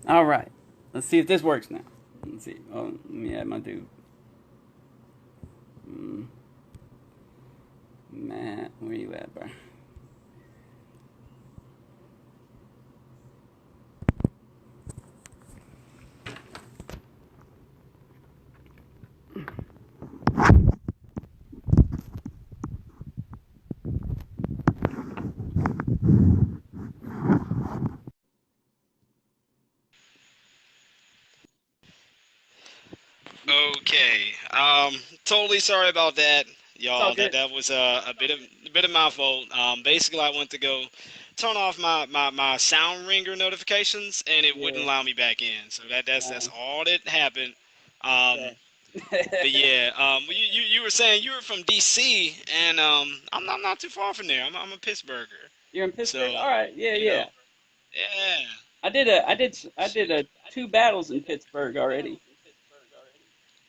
All right. Let's see if this works now. Let's see. Oh, let me add my dude. Mm, Matt, where you at, bro? Okay. Totally sorry about that, It's all y'all. That good. that was a bit of my fault. Basically, I went to go turn off my sound ringer notifications, and it wouldn't Yeah. allow me back in. So that's Uh, all that happened. Um, okay. but yeah, you were saying you were from D.C. and I'm not too far from there. I'm a Pittsburgher, You're in Pittsburgh. so All right. Yeah, you know, yeah. yeah. I did a two battles in Pittsburgh already.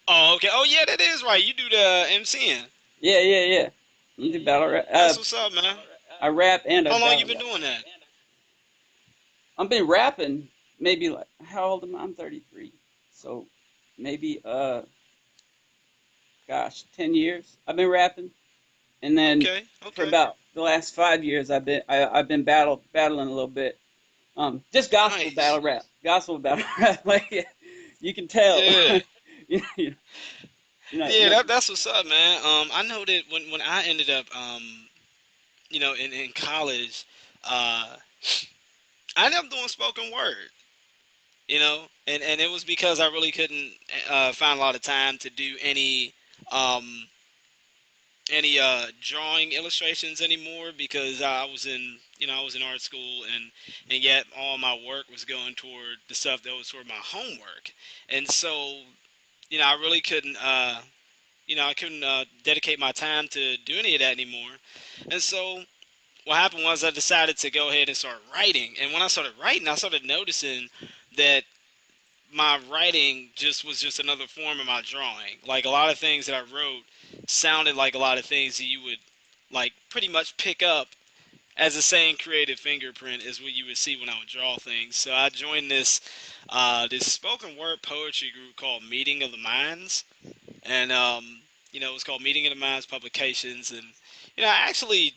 Oh, okay. Oh, yeah, that is right. You do the MCing. Yeah, yeah, yeah. You do battle rap. That's what's up, man. I rap and I How long you battle been rap. doing that? I've been rapping maybe like how old am I? I'm 33. So maybe gosh, 10 years I've been rapping. And then Okay, for okay. about the last 5 years I've been battling a little bit. Just gospel Nice. battle rap. Gospel battle rap. Like you can tell. Yeah. you know, Yeah, not, that's what's up, man. I know that when I ended up in college, uh I ended up doing spoken word, and it was because I really couldn't find a lot of time to do um any drawing illustrations anymore because I was in art school, and yet all my work was going toward the stuff that was toward my homework. And so I really couldn't I couldn't dedicate my time to do any of that anymore. And so what happened was I decided to go ahead and start writing. And when I started writing, I started noticing that my writing just another form of my drawing. Like a lot of things that I wrote sounded like a lot of things that you would like pretty much pick up as the same creative fingerprint as what you would see when I would draw things. So I joined this spoken word poetry group called Meeting of the Minds, and it was called Meeting of the Minds Publications, and I actually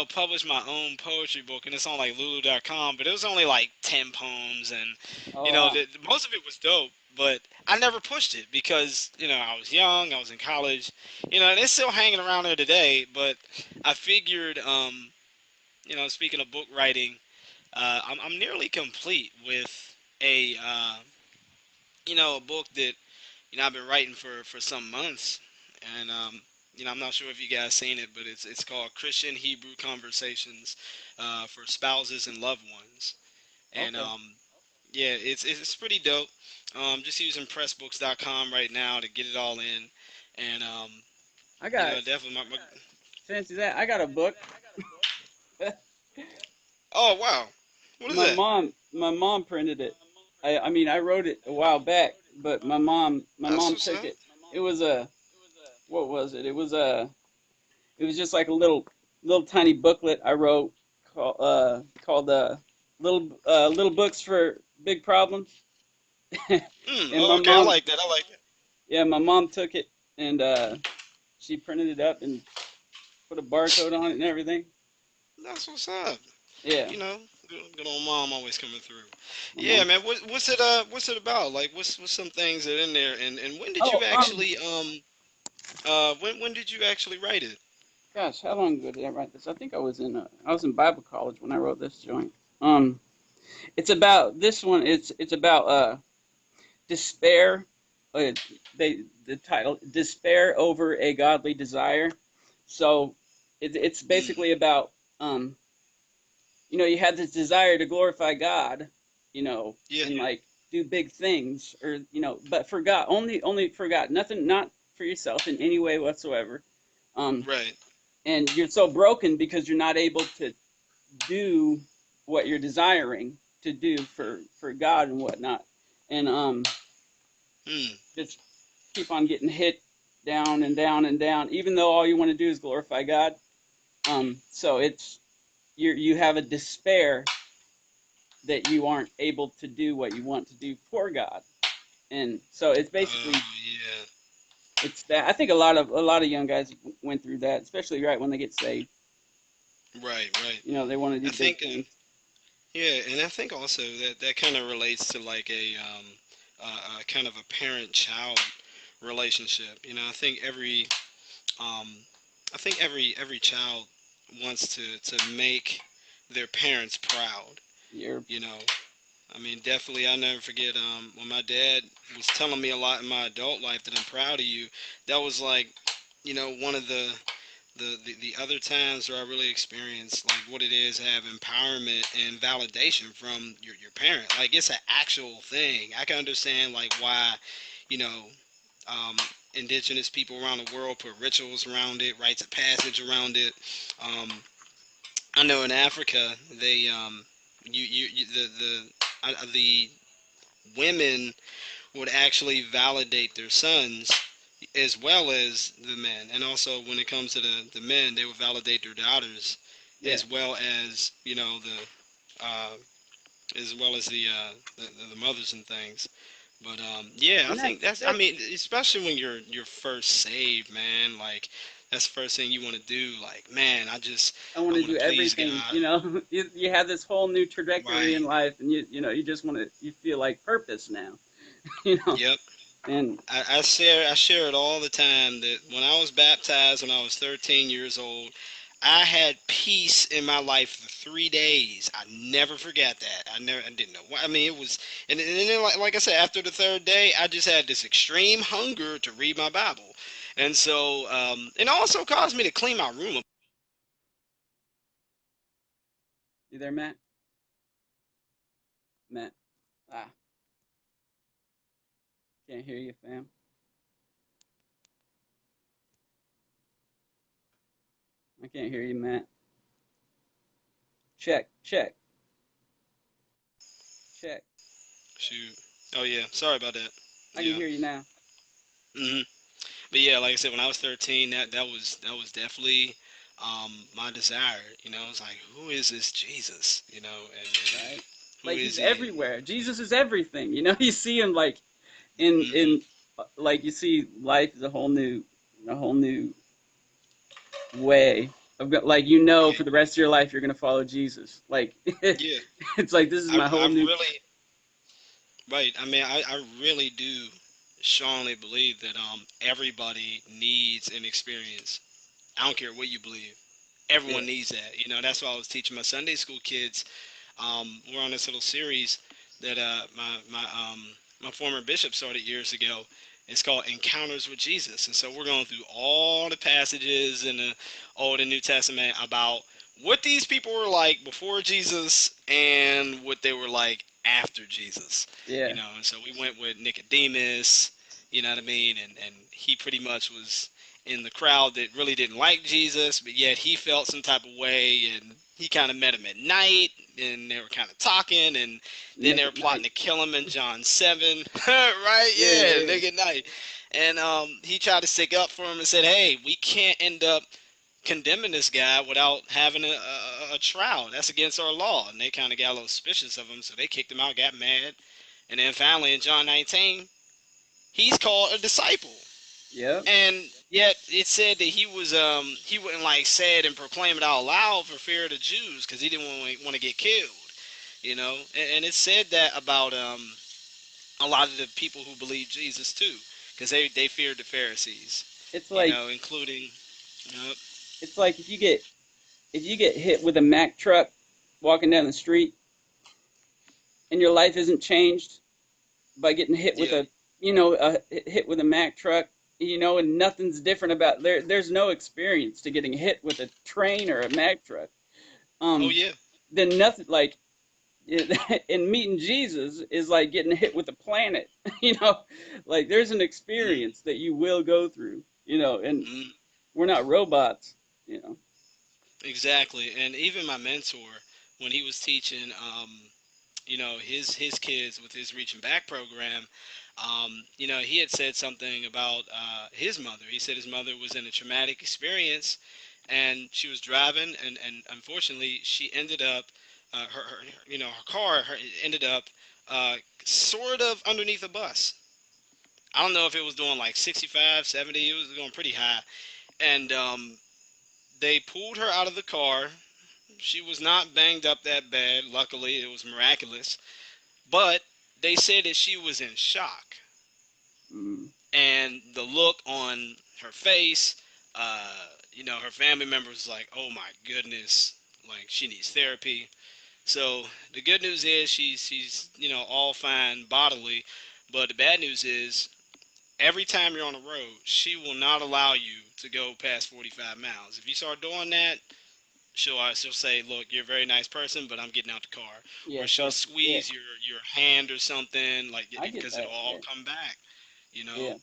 published my own poetry book, and it's on like Lulu.com, but it was only like 10 poems, and oh wow. most of it was dope. But I never pushed it because I was young, I was in college, and it's still hanging around there today. But I figured, speaking of book writing, I'm nearly complete with a book that I've been writing for some months, and I'm not sure if you guys seen it, but it's called Christian Hebrew Conversations for Spouses and Loved Ones, and Okay. yeah, it's pretty dope. Just using Pressbooks.com right now to get it all in, and I got definitely fancy that. I got a book. Oh wow, what is that? My mom printed it. I mean I wrote it a while back, but my That's mom what's took up. it. It was a what was it? It was just like a little tiny booklet I wrote called little books for big problems. And Oh, my okay, I mom, like that. I like it. yeah, my mom took it and she printed it up and put a barcode on it and everything. That's what's up. Yeah, You know, good old mom always coming through. my Yeah, mom. man. What's it about? Like, what's some things that are in there? And when did Oh, you actually when did you actually write it? gosh, how long ago did I write this? I think I was in Bible college when I wrote this joint. Um, it's about this one. It's about despair. Uh, the title despair over a godly desire. So it's Mm, basically about you had this desire to glorify God, yeah, and like do big things, or but for God, only for God, nothing, not for yourself in any way whatsoever. Um, right. and you're so broken because you're not able to do what you're desiring to do for God and whatnot, and Mm, just keep on getting hit down and down and down, even though all you want to do is glorify God. So you have a despair that you aren't able to do what you want to do for God. And so it's basically Oh yeah. it's that I think a lot of young guys went through that, especially right when they get saved. Right, right. They want to I do big think things. yeah, and I think also that that kind of relates to like a kind of a parent-child relationship. You know, um, I think every child wants to make their parents proud. You're You know, I mean, definitely, I'll never forget when my dad was telling me a lot in my adult life that I'm proud of you. That was like, one of the other times where I really experienced like what it is to have empowerment and validation from your parent. Like it's an actual thing. I can understand like why, you know, um, indigenous people around the world put rituals around it, rites of passage around it. Um, I know in Africa they you the women would actually validate their sons as well as the men. And also when it comes to the men, they would validate their daughters yeah. as well as, as well as the mothers and things. But yeah, I And think that's. I that's mean, especially when you're first saved, man. Like that's the first thing you want to do. Like, man, I want I to want do to please everything. God. You have this whole new trajectory in Right. life, and you just want to you feel like purpose now. You know, Yep. and I share it all the time that when I was baptized when I was 13 years old, I had peace in my life for 3 days. I never forgot that. I didn't know why. I mean, it was, and then like I said, after the third day, I just had this extreme hunger to read my Bible, and so it also caused me to clean my room. you there, Matt? Matt, ah, can't hear you, fam. I can't hear you, Matt. Check, check, check. Shoot. Oh yeah, sorry about that. I can Yeah. hear you now. hmm But yeah, like I said, when I was 13, that was definitely my desire. It's like, who is this Jesus? And Right? who Like is he's he? everywhere. Jesus is everything. You see him like in Hmm like you see life is a whole new way of like for the rest of your life you're gonna follow Jesus. Like Yeah, it's like this is my I whole new. really, right. I mean, I really do strongly believe that everybody needs an experience. I don't care what you believe. Yeah, Everyone needs that. That's why I was teaching my Sunday school kids. We're on this little series that my former bishop started years ago. It's called Encounters with Jesus, and so we're going through all the passages in the Old and New Testament about what these people were like before Jesus and what they were like after Jesus. yeah, And so we went with Nicodemus. You know what I mean? And he pretty much was in the crowd that really didn't like Jesus, but yet he felt some type of way, and he kind of met him at night, and they were kind of talking, and then Nick they were at plotting Night. to kill him in John 7, right? Yeah, Yeah, yeah, Nick at night. And he tried to stick up for him and said, hey, we can't end up condemning this guy without having a trial. That's against our law. And they kind of got a little suspicious of him, so they kicked him out, got mad. And then finally in John 19, he's called a disciple. yep, And yet it said that he wouldn't like say it and proclaim it out loud for fear of the Jews because he didn't want to get killed, and it said that about a lot of the people who believe Jesus too, because they feared the Pharisees, it's like including it's like if you get hit with a Mack truck walking down the street and your life isn't changed by getting hit with yeah, a hit with a Mack truck, and nothing's different about there's no experience to getting hit with a train or a Mack truck. oh um yeah, then nothing like and meeting Jesus is like getting hit with a planet. you know like there's an mm, experience that you will go through, and mm, we're not robots. exactly. And even my mentor, when he was teaching, his kids with his reaching back program, he had said something about his mother. He said his mother was in a traumatic experience, and she was driving, and unfortunately, she ended up her car ended up sort of underneath a bus. I don't know if it was doing like 65, 70. It was going pretty high. And they pulled her out of the car. She was not banged up that bad. Luckily, it was miraculous. But they said that she was in shock. Mm. And the look on her face, her family members was like, oh my goodness, like she needs therapy. So the good news is she's all fine bodily, but the bad news is every time you're on the road, she will not allow you to go past 45 miles. If you start doing that, she'll say, "Look, you're a very nice person, but I'm getting out the car," Yeah, or she'll so yeah, squeeze your hand or something like I get because it'll that. all Yeah, come back. You know, yeah,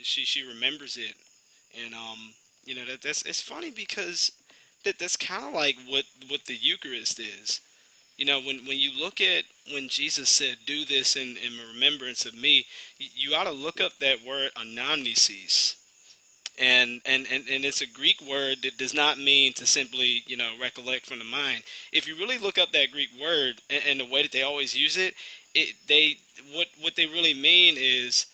she remembers it, and that's it's funny because that's kind of like what the Eucharist is. When you look at when Jesus said, "Do this in remembrance of me," you ought to look yeah, up that word anamnesis. And it's a Greek word that does not mean to simply recollect from the mind. If you really look up that Greek word and the way that they always use it, they what they really mean is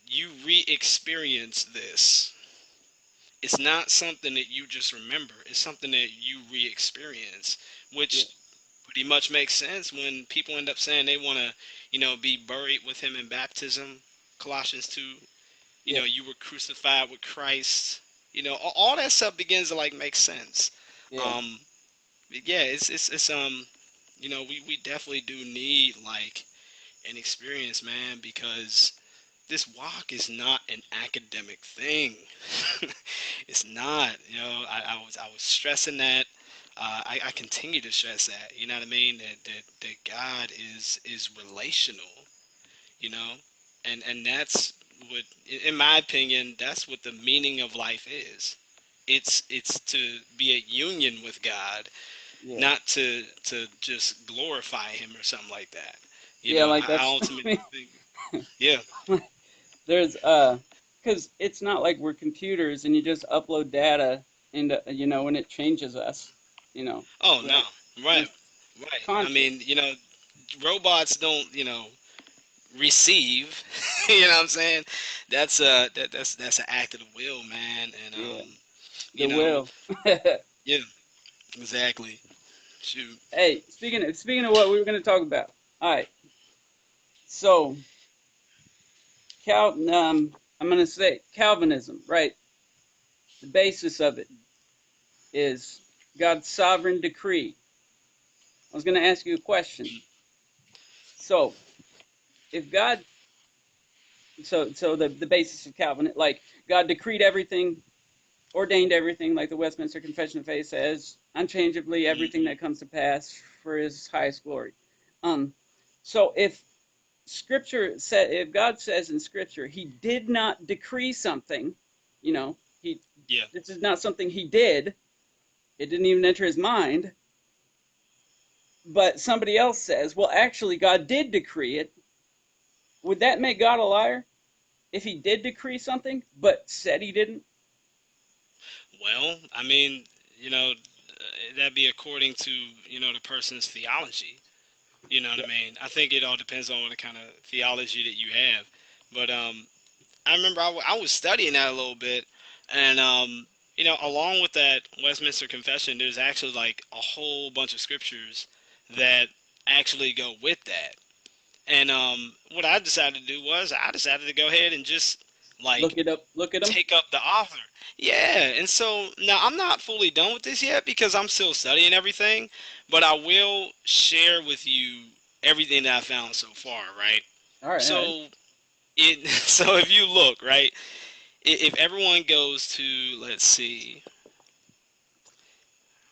you re-experience this. It's not something that you just remember. It's something that you re-experience, yeah, which pretty much makes sense when people end up saying they want to, be buried with him in baptism. Colossians 2, yeah, you were crucified with Christ. All that stuff begins to like make sense. yeah, Um, yeah, we definitely do need like an experience, man, because this walk is not an academic thing. It's not. I was stressing that. I continue to stress that. You know what I mean? That God is relational. You know, and that's what, in my opinion, that's what the meaning of life is. It's to be a union with God, yeah, not to just glorify Him or something like that. yeah. Like I that's. I ultimately mean, think, yeah. there's because it's not like we're computers and you just upload data into and it changes us. You know, Oh no, right? right, It's right. I conscious. mean, robots don't, receive. You know what I'm saying? That's an act of the will, man. And Yeah, you the know, will. yeah, exactly. Shoot. Hey, speaking of what we were going to talk about. All right, so I'm going to say Calvinism, right? The basis of it is God's sovereign decree. I was going to ask you a question. So, if God, so the basis of Calvin, like God decreed everything, ordained everything, like the Westminster Confession of Faith says, unchangeably everything Hmm. that comes to pass for His highest glory. Um, so if Scripture said, if God says in Scripture, He did not decree something, He Yeah. this is not something He did. It didn't even enter His mind. But somebody else says, well, actually, God did decree it. Would that make God a liar if He did decree something but said He didn't? Well, I mean, that'd be according to the person's theology. You know what I Yeah. mean? I think it all depends on what kind of theology that you have. But I remember I was studying that a little bit, and along with that Westminster Confession, there's actually like a whole bunch of scriptures that actually go with that. And what I decided to do was I decided to go ahead and just Look like it up. Look at them. take up the author. Yeah, and so now I'm not fully done with this yet because I'm still studying everything, but I will share with you everything that I found so far, right? All right. All right. So so if you look, right, if everyone goes to, let's see.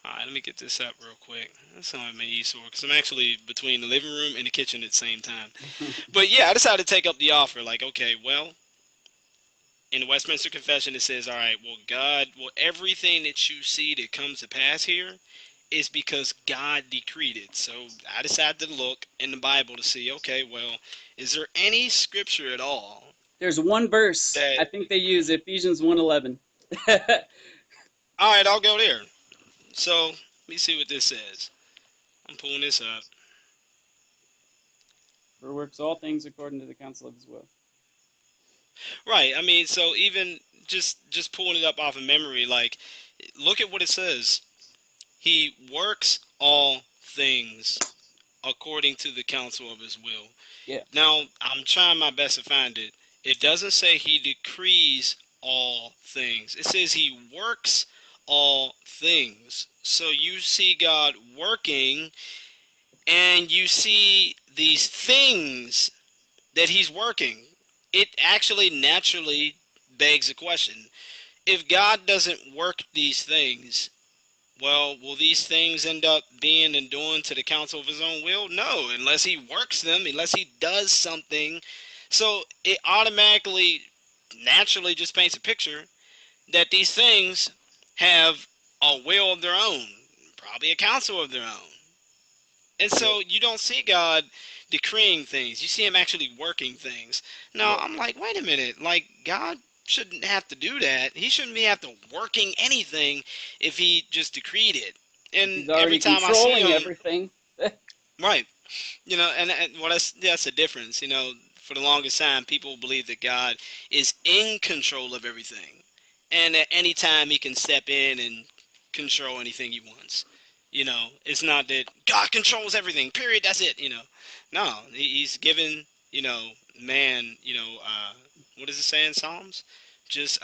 All right, let me get this up real quick. That's on my eSword because I'm actually between the living room and the kitchen at the same time. But yeah, I decided to take up the offer. Like, okay, well, in the Westminster Confession, it says, all right, well, God, well, everything that you see that comes to pass here is because God decreed it. So I decided to look in the Bible to see, okay, well, is there any scripture at all There's one verse that, I think they use Ephesians 1:11. all right, I'll go there. So let me see what this says. I'm pulling this up. For works all things according to the counsel of his will. Right. I mean, so even just pulling it up off of memory, like, look at what it says. He works all things according to the counsel of his will. Yeah. Now, I'm trying my best to find it. It doesn't say he decrees all things. It says he works all things. So you see God working, and you see these things that he's working. It actually naturally begs a question. If God doesn't work these things, well, will these things end up being and doing to the counsel of his own will? No, unless he works them, unless he does something. So it automatically, naturally just paints a picture that these things have a will of their own, probably a counsel of their own. And Yeah. so you don't see God decreeing things. You see him actually working things. Now, Yeah. I'm like, wait a minute. Like, God shouldn't have to do that. He shouldn't be have to working anything if he just decreed it. If And he's every already time I see controlling him, everything. right, and well, that's a difference. For the longest time, people believe that God is in control of everything, and at any time he can step in and control anything he wants. It's not that God controls everything. Period. That's it. No, he's given man. What does it say in Psalms? Just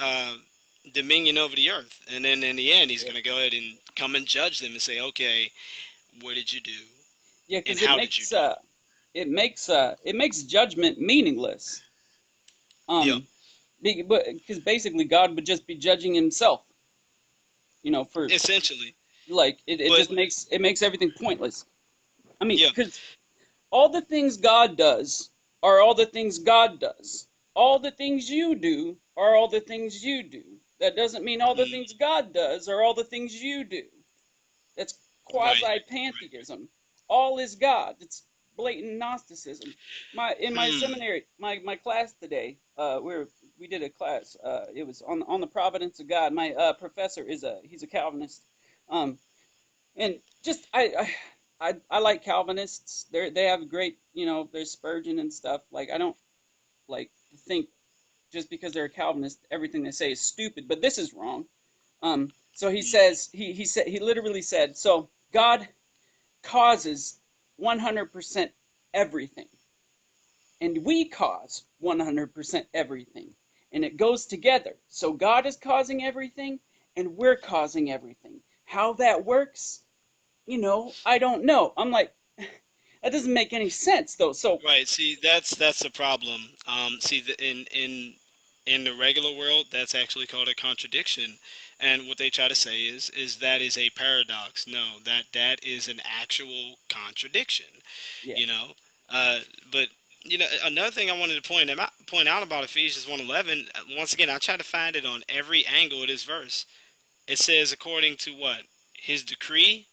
dominion over the earth, and then in the end, he's Yeah. going to go ahead and come and judge them and say, okay, what did you do, Yeah, and because how did you do it? it makes judgment meaningless. Yeah, Because basically God would just be judging himself. For essentially. like it But just makes everything pointless. I mean, yeah, because all the things God does are all the things God does. All the things you do are all the things you do. That doesn't mean all the mm, things God does are all the things you do. That's right, quasi pantheism. All is God. It's blatant Gnosticism. In my hmm, seminary, my class today, we did a class. It was on the providence of God. My professor he's a Calvinist, um, and just I like Calvinists. They have great, there's Spurgeon and stuff. Like, I don't like to think just because they're a Calvinist everything they say is stupid, but this is wrong. So he mm, says he literally said, so God causes 100% everything, and we cause 100% everything, and it goes together. So God is causing everything, and we're causing everything. How that works, I don't know. I'm like, that doesn't make any sense though. So right. See, that's the problem. See, in the regular world, that's actually called a contradiction, and what they try to say is that is a paradox. No, that is an actual contradiction. yeah, You know, uh, but another thing I wanted to point out about Ephesians 1:11. Once again, I try to find it on every angle of this verse. It says according to what? His decree?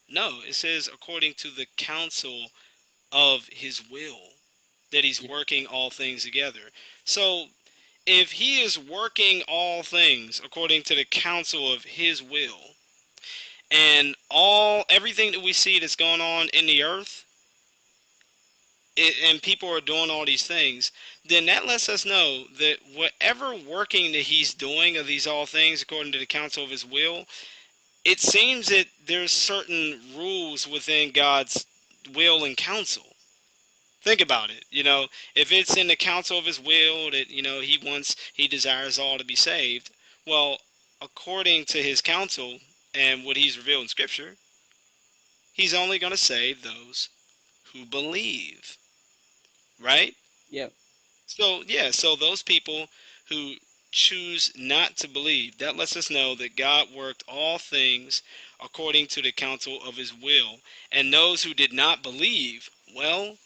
No, it says according to the counsel of his will, that he's yeah, working all things together. So if he is working all things according to the counsel of his will, and everything that we see that's going on in the earth, and people are doing all these things, then that lets us know that whatever working that he's doing of these all things according to the counsel of his will, it seems that there's certain rules within God's will and counsel. Think about it. If it's in the counsel of his will that, he desires all to be saved, well, according to his counsel and what he's revealed in Scripture, he's only going to save those who believe, right? yeah, So, yeah, so those people who choose not to believe, that lets us know that God worked all things according to the counsel of his will. And those who did not believe, well,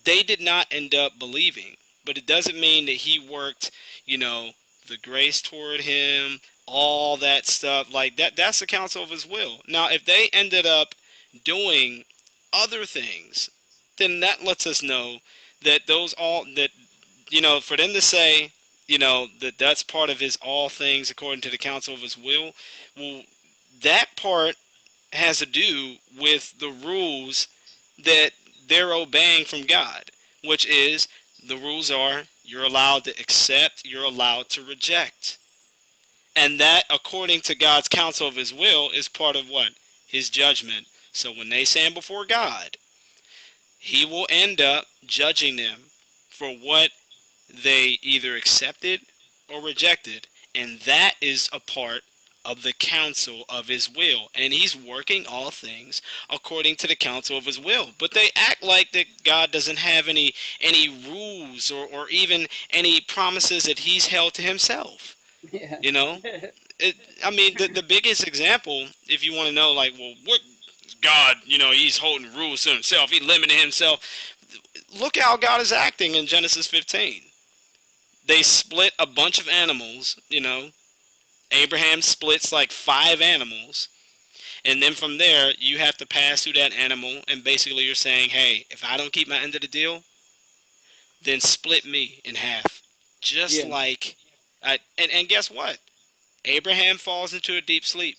they did not end up believing. But it doesn't mean that he worked, you know, the grace toward him, all that stuff. Like that's the counsel of his will. Now, if they ended up doing other things, then that lets us know that for them to say, that that's part of his all things according to the counsel of his will, well, that part has to do with the rules that they're obeying from God, which is the rules are you're allowed to accept, you're allowed to reject. And that, according to God's counsel of his will, is part of what? His judgment. So when they stand before God, he will end up judging them for what they either accepted or rejected. And that is a part of the counsel of his will. And he's working all things according to the counsel of his will. But they act like that God doesn't have any rules or even any promises that he's held to himself. Yeah. You know? It, I mean, the biggest example, if you want to know, like, well, what God, he's holding rules to himself. He limited himself. Look how God is acting in Genesis 15. They split a bunch of animals. Abraham splits like 5 animals. And then from there, you have to pass through that animal. And basically, you're saying, hey, if I don't keep my end of the deal, then split me in half. Just Yeah. like, and guess what? Abraham falls into a deep sleep.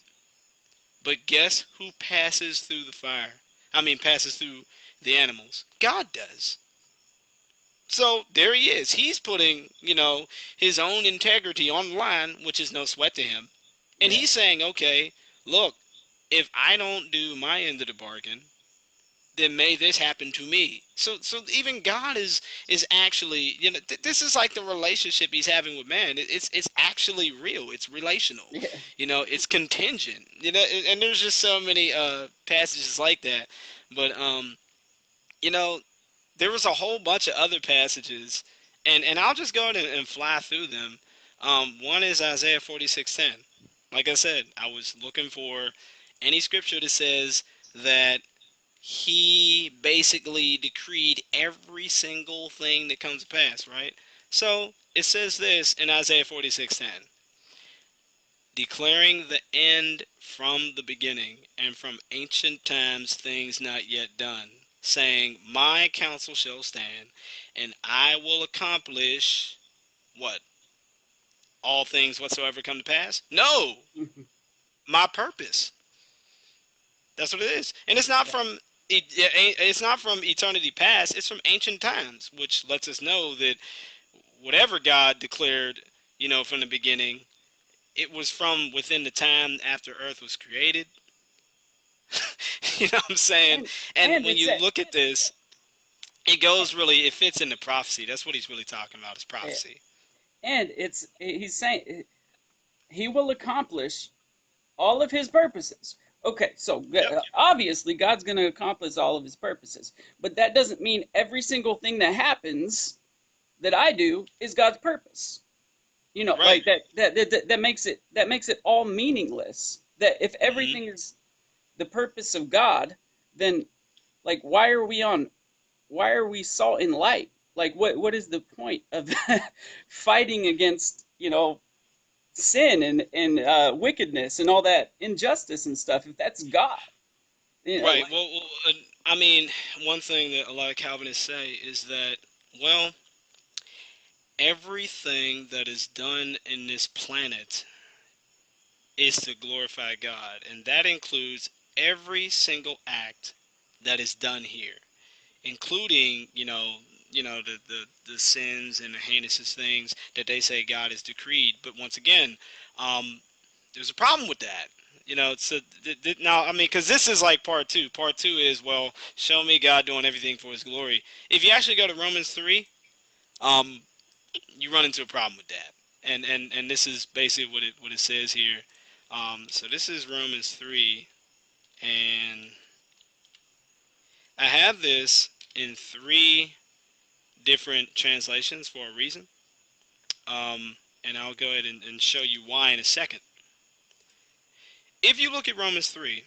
But guess who passes through the fire? I mean, passes through the animals. God does. So there he is. He's putting, his own integrity on the line, which is no sweat to him. And Yeah. he's saying, okay, look, if I don't do my end of the bargain, then may this happen to me. So even God is actually, this is like the relationship he's having with man. It's actually real. It's relational. Yeah. It's contingent. And there's just so many passages like that. But you know, there was a whole bunch of other passages, and I'll just go ahead and fly through them. One is Isaiah 46:10. Like I said, I was looking for any scripture that says that he basically decreed every single thing that comes to pass, right? So it says this in Isaiah 46:10, declaring the end from the beginning, and from ancient times things not yet done, saying, my counsel shall stand, and I will accomplish what? All things whatsoever come to pass? No, my purpose. That's what it is. And it's not Yeah. from it's not from eternity past, it's from ancient times, which lets us know that whatever God declared, from the beginning, it was from within the time after earth was created. You know what I'm saying? And And and when it's you a, look at this, it fits into prophecy. That's what he's really talking about, is prophecy. and it's he's saying he will accomplish all of his purposes. Okay, so Yep. obviously God's going to accomplish all of his purposes, but that doesn't mean every single thing that happens that I do is God's purpose. Right. Like that makes it all meaningless. That if Hmm. everything is the purpose of God, then like why are we salt and light? Like what is the point of fighting against sin and wickedness and all that injustice and stuff if that's God? Right. Like, Well, I mean, one thing that a lot of Calvinists say is that, well, everything that is done in this planet is to glorify God, and that includes every single act that is done here, including the sins and the heinous things that they say God has decreed. But once again, um, there's a problem with that. So now, I mean, because this is like part two. Part two is, well, show me God doing everything for His glory. If you actually go to Romans 3, um, you run into a problem with that. And this is basically what it says here. So this is Romans 3, and I have this in three different translations for a reason. And I'll go ahead and show you why in a second. If you look at Romans 3,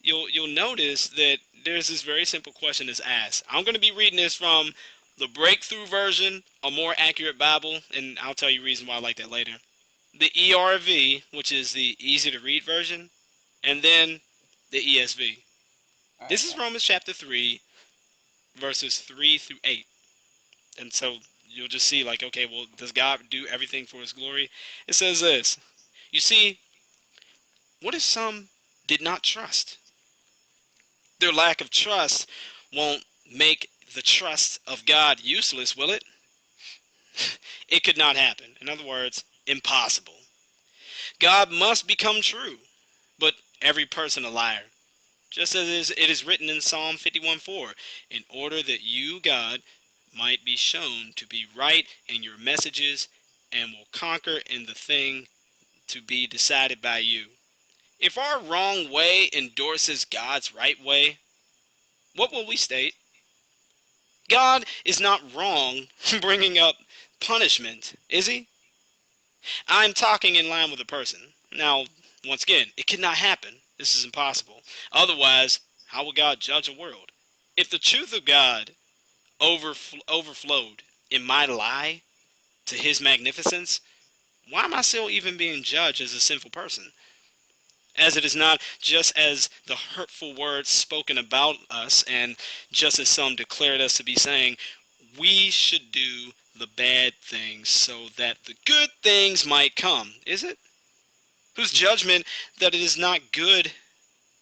you'll notice that there's this very simple question that's asked. I'm going to be reading this from the Breakthrough version, a more accurate Bible, and I'll tell you the reason why I like that later. The ERV, which is the easy to read version, and then the ESV. all right, This is Romans chapter 3, verses 3 through 8. And so you'll just see, like, okay, well, does God do everything for His glory? It says this. You see, what if some did not trust. Their lack of trust won't make the trust of God useless, will it? It could not happen. In other words, impossible. God must become true, but every person a liar. Just as it is written in Psalm 51:4, in order that you, God, might be shown to be right in your messages and will conquer in the thing to be decided by you. If our wrong way endorses God's right way, what will we state? God is not wrong bringing up punishment, is he? I'm talking in line with a person. Now, once again, it cannot happen. This is impossible. Otherwise, how will God judge a world? If the truth of God overflowed in my lie to his magnificence, why am I still even being judged as a sinful person? As it is not just as the hurtful words spoken about us, and just as some declared us to be saying, we should do the bad things so that the good things might come, is it? Whose judgment that it is not good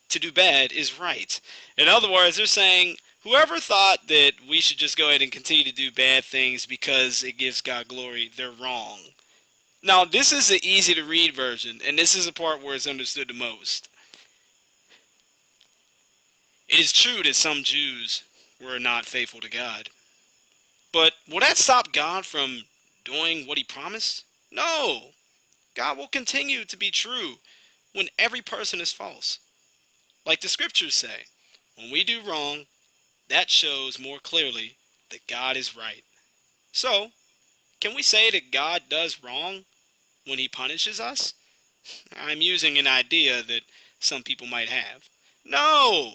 to do bad is right. In other words, they're saying, whoever thought that we should just go ahead and continue to do bad things because it gives God glory, they're wrong. Now, this is the easy to read version, and this is the part where it's understood the most. It is true that some Jews were not faithful to God. But will that stop God from doing what he promised? No. God will continue to be true when every person is false. Like the scriptures say, when we do wrong, that shows more clearly that God is right. So, can we say that God does wrong when he punishes us? I'm using an idea that some people might have. No!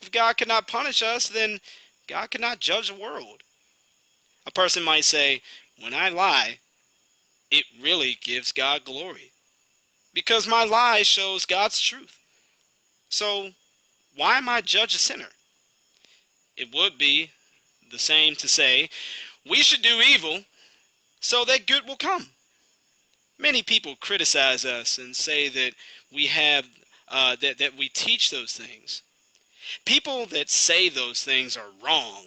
If God cannot punish us, then God cannot judge the world. A person might say, when I lie, it really gives God glory. Because my lie shows God's truth. So, why am I judge a sinner? It would be the same to say, we should do evil so that good will come. Many people criticize us and say that we have that we teach those things. People that say those things are wrong,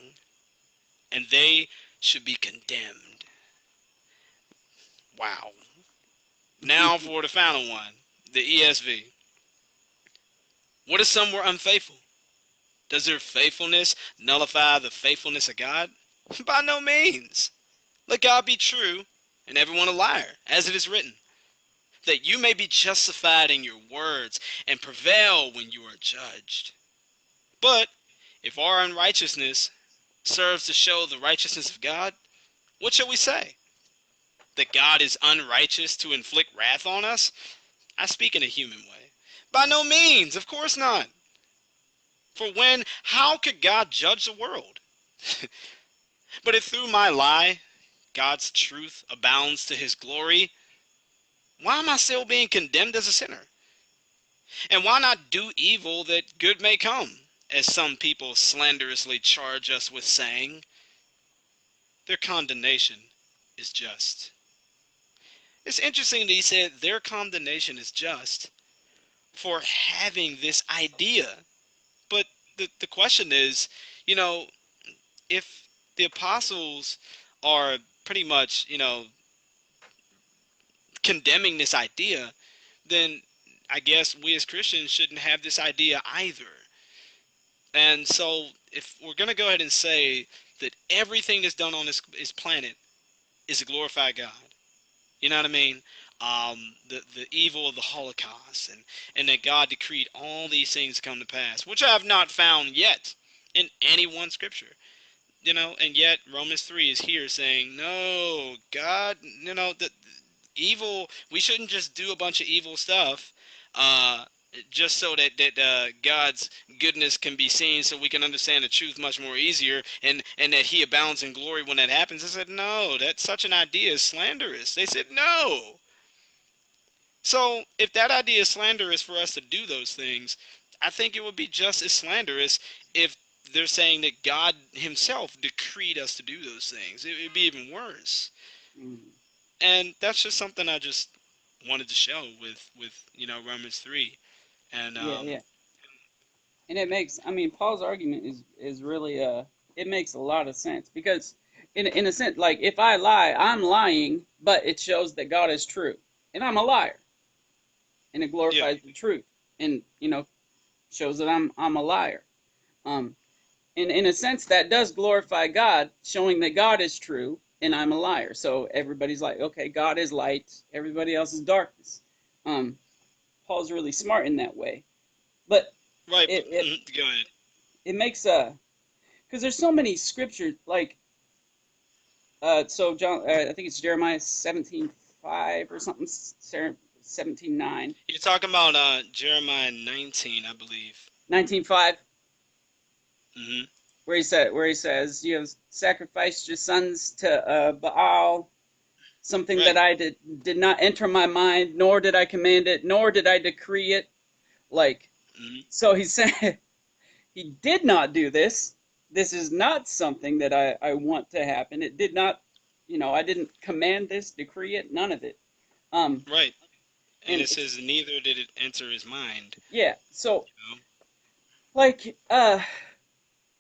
and they should be condemned. Wow. Now for the final one, the ESV. What if some were unfaithful? Does their faithfulness nullify the faithfulness of God? By no means. Let God be true and everyone a liar, as it is written, that you may be justified in your words and prevail when you are judged. But if our unrighteousness serves to show the righteousness of God, what shall we say? That God is unrighteous to inflict wrath on us? I speak in a human way. By no means, of course not. For how could God judge the world? But if through my lie, God's truth abounds to his glory, why am I still being condemned as a sinner? And why not do evil that good may come, as some people slanderously charge us with saying? Their condemnation is just. It's interesting that he said their condemnation is just for having this idea. But the question is, you know, if the apostles are pretty much, condemning this idea, then I guess we as Christians shouldn't have this idea either. And so if we're going to go ahead and say that everything that's done on this planet is to glorify God, you know what I mean? The evil of the Holocaust, and that God decreed all these things to come to pass, which I have not found yet in any one scripture. And yet Romans 3 is here saying, no, God, the evil, we shouldn't just do a bunch of evil stuff uh, just so that God's goodness can be seen, so we can understand the truth much more easier, and that he abounds in glory when that happens. I said, no, that's such an idea is slanderous. They said, no. So if that idea is slanderous for us to do those things, I think it would be just as slanderous if they're saying that God himself decreed us to do those things. It would be even worse. Mm. And that's just something I just wanted to show with Romans 3. And Yeah, yeah. And it makes, I mean, Paul's argument is really it makes a lot of sense because in a sense, like if I lie, I'm lying, but it shows that God is true, and I'm a liar, and it yeah, glorifies the truth, and shows that I'm a liar. Um, in a sense, that does glorify God, showing that God is true and I'm a liar. So everybody's like, okay, God is light, everybody else is darkness. Um, Paul's really smart in that way, but right. But, it it, go ahead. it makes because there's so many scriptures like so John, I think it's Jeremiah 17:5 or something, 17:9, You're talking about Jeremiah 19, I believe. 19:5, Hmm. where he says, you have sacrificed your sons to Baal, something that Right. I did not enter my mind, nor did I command it, nor did I decree it. Like, Hmm. so he said he did not do this. This is not something that I want to happen. It did not, I didn't command this, decree it, none of it. Um, Right. And and it says, neither did it enter his mind. yeah, so You know? like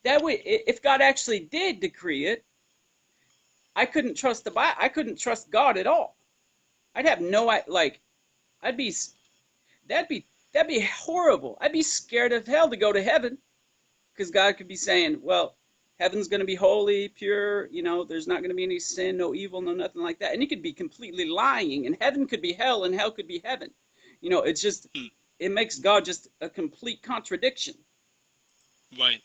that way, if God actually did decree it, I couldn't trust the Bible. I couldn't trust God at all. I'd have no like. I'd be that'd be that'd be horrible. I'd be scared of hell to go to heaven because God could be saying, "Well, heaven's going to be holy, pure. There's not going to be any sin, no evil, no nothing like that." And he could be completely lying, and heaven could be hell, and hell could be heaven. It's just Hmm. it makes God just a complete contradiction. Right.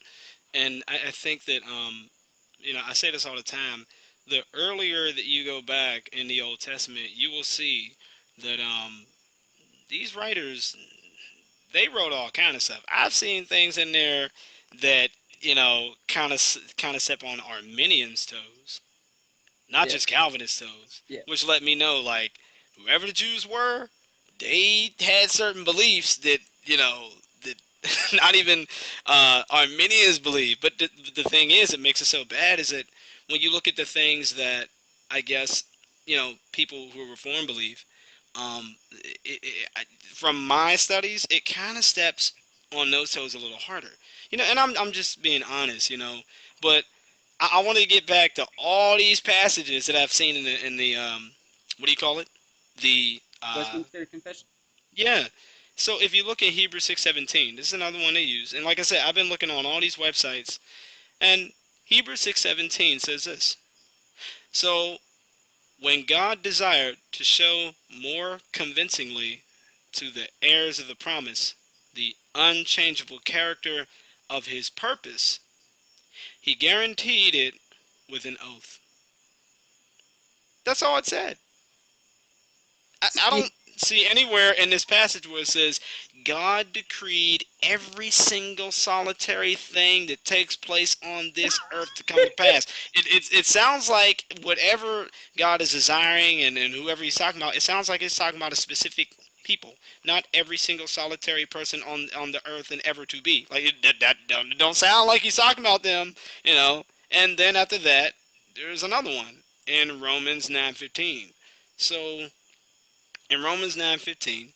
And I think that, I say this all the time. The earlier that you go back in the Old Testament, you will see that these writers, they wrote all kind of stuff. I've seen things in there that kind of step on Arminians' toes, not Yeah, just Calvinist toes, yeah, which let me know like whoever the Jews were, they had certain beliefs that that not even Arminians believe. But the thing is, it makes it so bad is that when you look at the things that I guess people who are Reformed believe, from my studies, it kind of steps on those toes a little harder. And I'm just being honest, but I wanted to get back to all these passages that I've seen in the what do you call it? The Westminster Confession. yeah. So if you look at Hebrews 6:17, this is another one they use. And like I said, I've been looking on all these websites, and Hebrews 6:17 says this. So when God desired to show more convincingly to the heirs of the promise the unchangeable character of his purpose, he guaranteed it with an oath. That's all it said. I See, don't see anywhere in this passage where it says God decreed every single solitary thing that takes place on this earth to come to pass. It sounds like whatever God is desiring and whoever he's talking about, it sounds like it's talking about a specific people, not every single solitary person on the earth and ever to be. Like that don't sound like he's talking about them. And then after that, there's another one in Romans 9:15. So in Romans 9:15,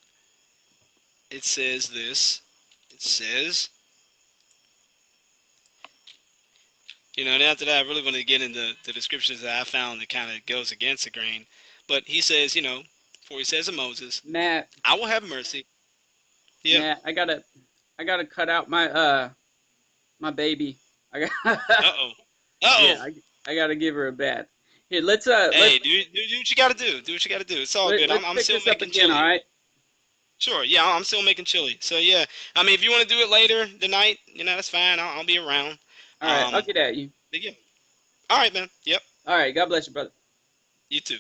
it says this. It says, and after that, I really want to get into the descriptions that I found that kind of goes against the grain. But he says, for he says of Moses, Matt, I will have mercy. Yeah. Matt, I gotta cut out my baby. I got, Uh-oh. Uh-oh. yeah, I gotta give her a bath. Here, let's Hey, do what you got to do. Do what you got to do. It's all good. let's I'm pick still this up making again. All chili. right. Sure. Yeah, I'm still making chili. So, yeah. I mean, if you want to do it later tonight, that's fine. I'll be around. All right. I'll Um, get at you. but yeah. All right, man. Yep. All right. God bless you, brother. You too.